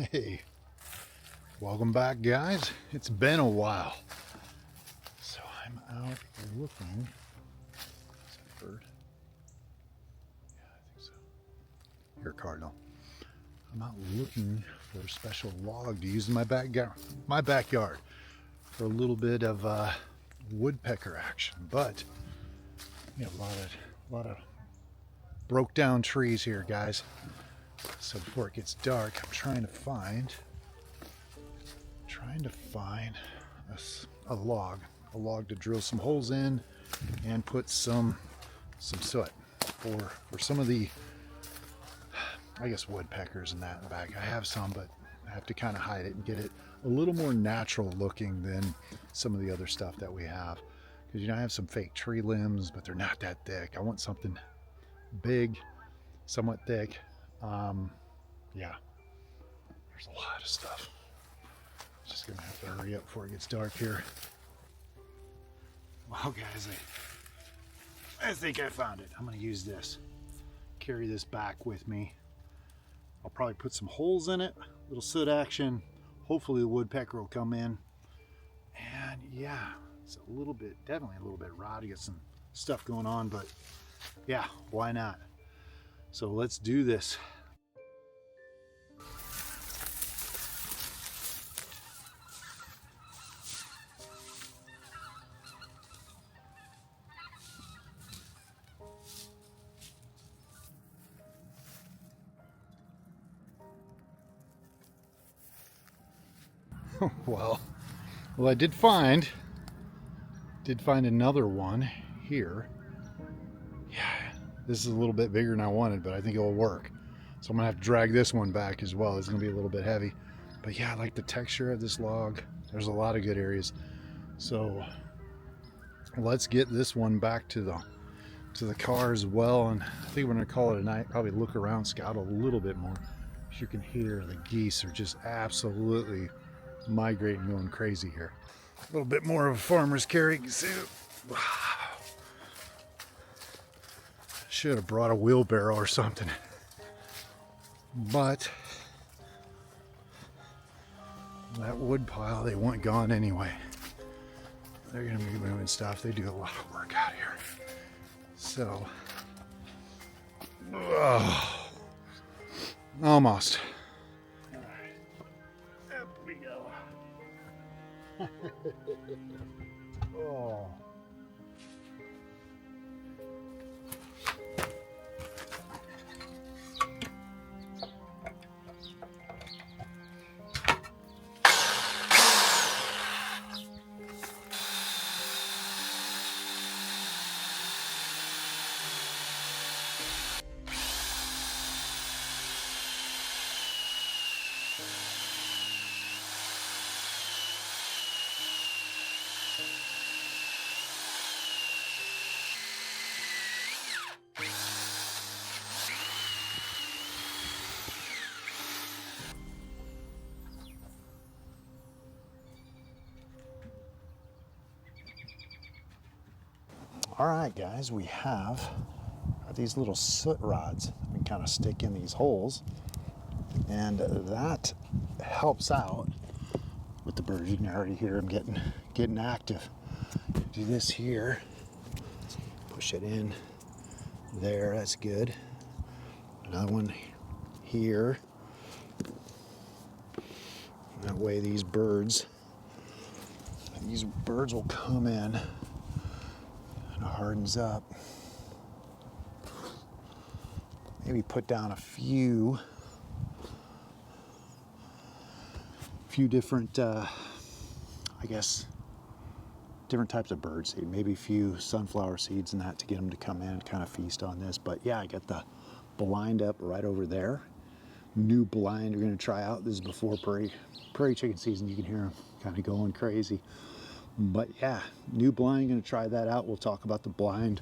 Hey, welcome back, guys. It's been a while. So I'm out looking. Is that a bird? Yeah, I think so. Here, Cardinal. I'm out looking for a special log to use in my backyard for a little bit of woodpecker action. But we have a lot of broke down trees here, guys. So before it gets dark, I'm trying to find a log to drill some holes in and put some soot for some of the, I guess, woodpeckers and that in the back. I have some, but I have to kind of hide it and get it a little more natural looking than some of the other stuff that we have. Because, I have some fake tree limbs, but they're not that thick. I want something big, somewhat thick. Yeah, there's a lot of stuff. Just gonna have to hurry up before it gets dark here. Well, guys, I think I found it. I'm gonna use this, carry this back with me. I'll probably put some holes in it, little soot action. Hopefully the woodpecker will come in. And yeah, it's definitely a little bit rowdy. Got some stuff going on, but yeah, why not? So let's do this. Well, I did find another one here. Yeah, this is a little bit bigger than I wanted, but I think it will work. So I'm gonna have to drag this one back as well. It's gonna be a little bit heavy, but yeah, I like the texture of this log. There's a lot of good areas. So let's get this one back to the car as well. And I think we're gonna call it a night. Probably look around, scout a little bit more. As you can hear, the geese are just absolutely migrating, going crazy here. A little bit more of a farmer's carry. You can see it. Wow. Should have brought a wheelbarrow or something. But that wood pile, they want gone anyway. They're gonna be moving stuff. They do a lot of work out here. So, almost. Oh. All right, guys, we have these little soot rods we can kind of stick in these holes, and that helps out with the birds. You can already hear them getting active. Do this here, push it in there, that's good. Another one here. That way these birds will come in. It hardens up. Maybe put down a few different, I guess, different types of bird seed. Maybe a few sunflower seeds and that to get them to come in and kind of feast on this. But yeah, I got the blind up right over there. New blind we're going to try out. This is before prairie chicken season. You can hear them kind of going crazy. But yeah, new blind, going to try that out. We'll talk about the blind,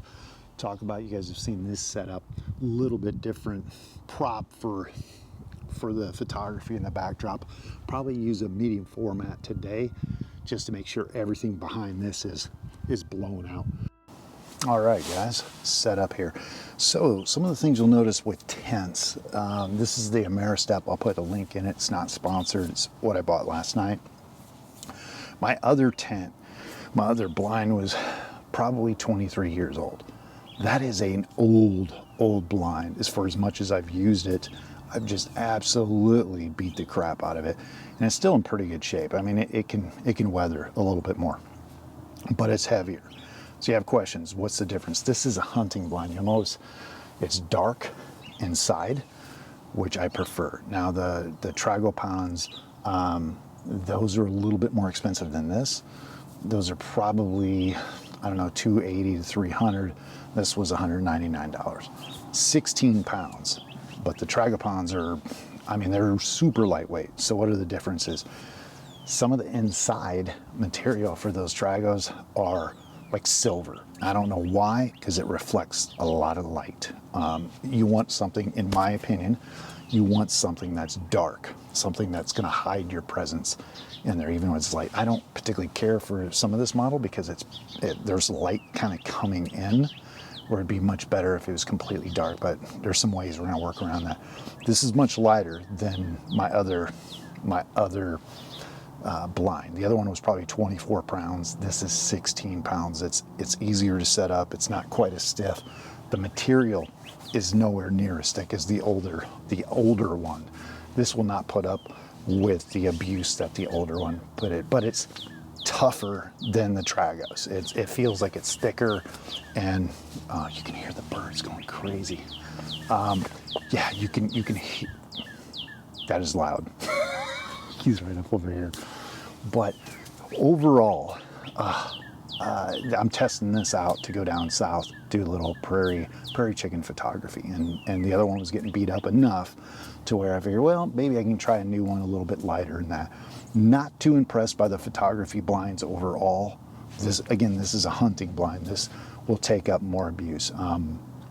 talk about, you guys have seen this setup, a little bit different prop for the photography and the backdrop. Probably use a medium format today just to make sure everything behind this is blown out. All right, guys, set up here. So some of the things you'll notice with tents, this is the Ameristep. I'll put a link in it. It's not sponsored. It's what I bought last night. My other tent, my other blind was probably 23 years old. That is an old blind. As far as much as I've used it, I've just absolutely beat the crap out of it. And it's still in pretty good shape. I mean, it can weather a little bit more, but it's heavier. So you have questions, what's the difference? This is a hunting blind. You'll notice it's dark inside, which I prefer. Now the Tragopans, those are a little bit more expensive than this. Those are probably, I don't know, $280 to $300. This was $199. 16 pounds. But the Tragopans are, I mean, they're super lightweight. So what are the differences? Some of the inside material for those Tragos are like silver. I don't know why, because it reflects a lot of light. You want something, in my opinion, you want something that's dark, something that's going to hide your presence in there, even when it's light. I don't particularly care for some of this model because there's light kind of coming in, where it'd be much better if it was completely dark, but there's some ways we're going to work around that. This is much lighter than my other blind. The other one was probably 24 pounds. This is 16 pounds. It's easier to set up. It's not quite as stiff. The material is nowhere near as thick as the older one. This will not put up with the abuse that the older one put it, but it's tougher than the Tragos. It feels like it's thicker, and you can hear the birds going crazy. Yeah, you can hear. That is loud. He's right up over here. But overall, I'm testing this out to go down south, do a little prairie chicken photography, and the other one was getting beat up enough to where I figured, well, maybe I can try a new one a little bit lighter than that. Not too impressed by the photography blinds overall. This is a hunting blind. This will take up more abuse.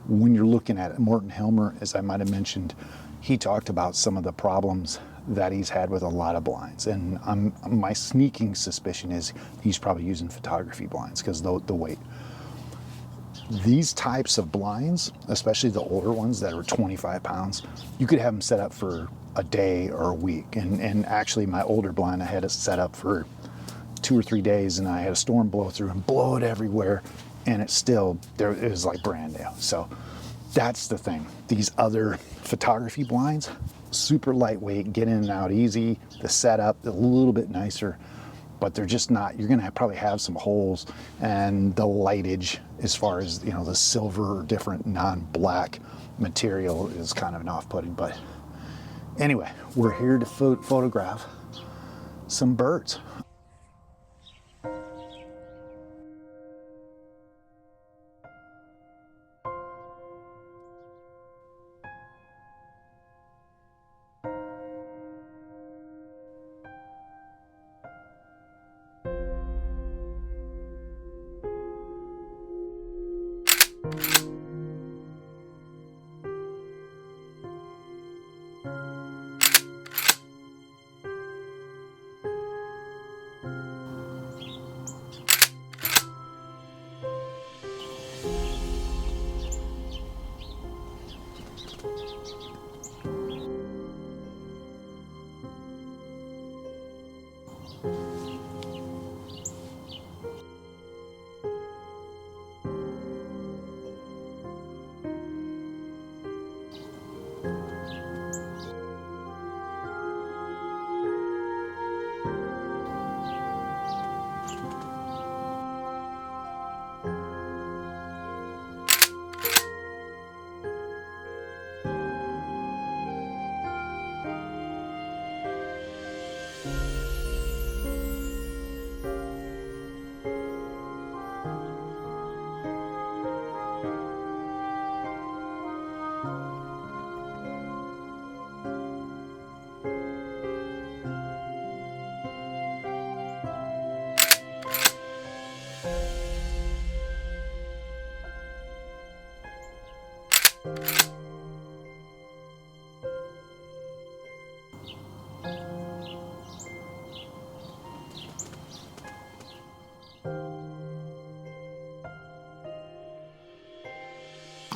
When you're looking at it, Morton Hilmer, as I might have mentioned, he talked about some of the problems that he's had with a lot of blinds, and my sneaking suspicion is he's probably using photography blinds because the weight. These types of blinds, especially the older ones that are 25 pounds, you could have them set up for a day or a week. And actually, my older blind, I had it set up for 2 or 3 days, and I had a storm blow through and blow it everywhere, and it was like brand new. So that's the thing. These other photography blinds, super lightweight, get in and out easy. The setup a little bit nicer, but they're just not. You're gonna probably have some holes, and the lightage, as far as the silver or different non-black material, is kind of an off-putting. But anyway, we're here to photograph some birds.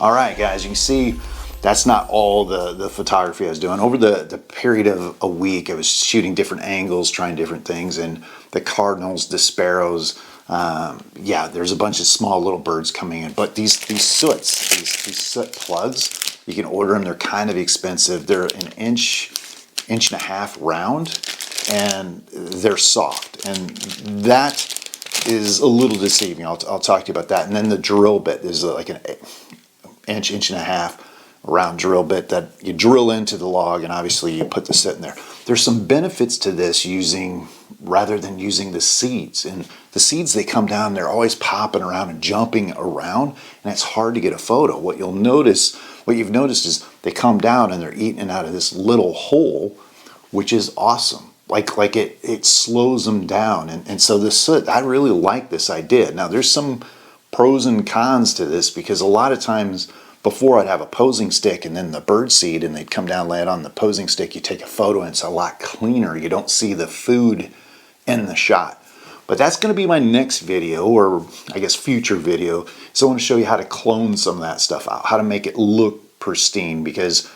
All right, guys, you can see that's not all the photography I was doing. Over the period of a week, I was shooting different angles, trying different things, and the cardinals, the sparrows, yeah, there's a bunch of small little birds coming in. But these soots, these soot plugs, you can order them. They're kind of expensive. They're an inch and a half round, and they're soft, and that is a little deceiving. I'll talk to you about that. And then the drill bit is like an inch and a half round drill bit that you drill into the log, and obviously you put the soot in there. There's some benefits to this rather than using the seeds. And the seeds, they come down, they're always popping around and jumping around, and it's hard to get a photo. What you've noticed is they come down and they're eating out of this little hole, which is awesome. Like it slows them down. And so the soot, I really like this idea. Now there's some pros and cons to this, because a lot of times before I'd have a posing stick and then the bird seed, and they'd come down, lay it on the posing stick, you take a photo, and it's a lot cleaner. You don't see the food in the shot. But that's going to be my next video, or I guess future video. So I want to show you how to clone some of that stuff out, how to make it look pristine, because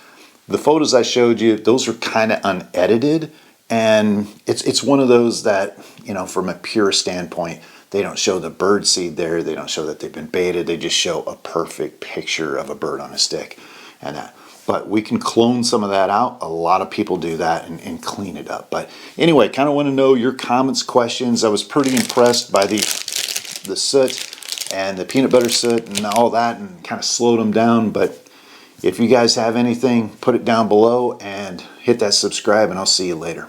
the photos I showed you, those are kind of unedited, and it's one of those that, you know, from a pure standpoint, they don't show the bird seed there, they don't show that they've been baited, they just show a perfect picture of a bird on a stick and that. But we can clone some of that out. A lot of people do that and clean it up. But anyway, kind of want to know your comments, questions. I was pretty impressed by the soot and the peanut butter soot and all that, and kind of slowed them down. But if you guys have anything, put it down below and hit that subscribe, and I'll see you later.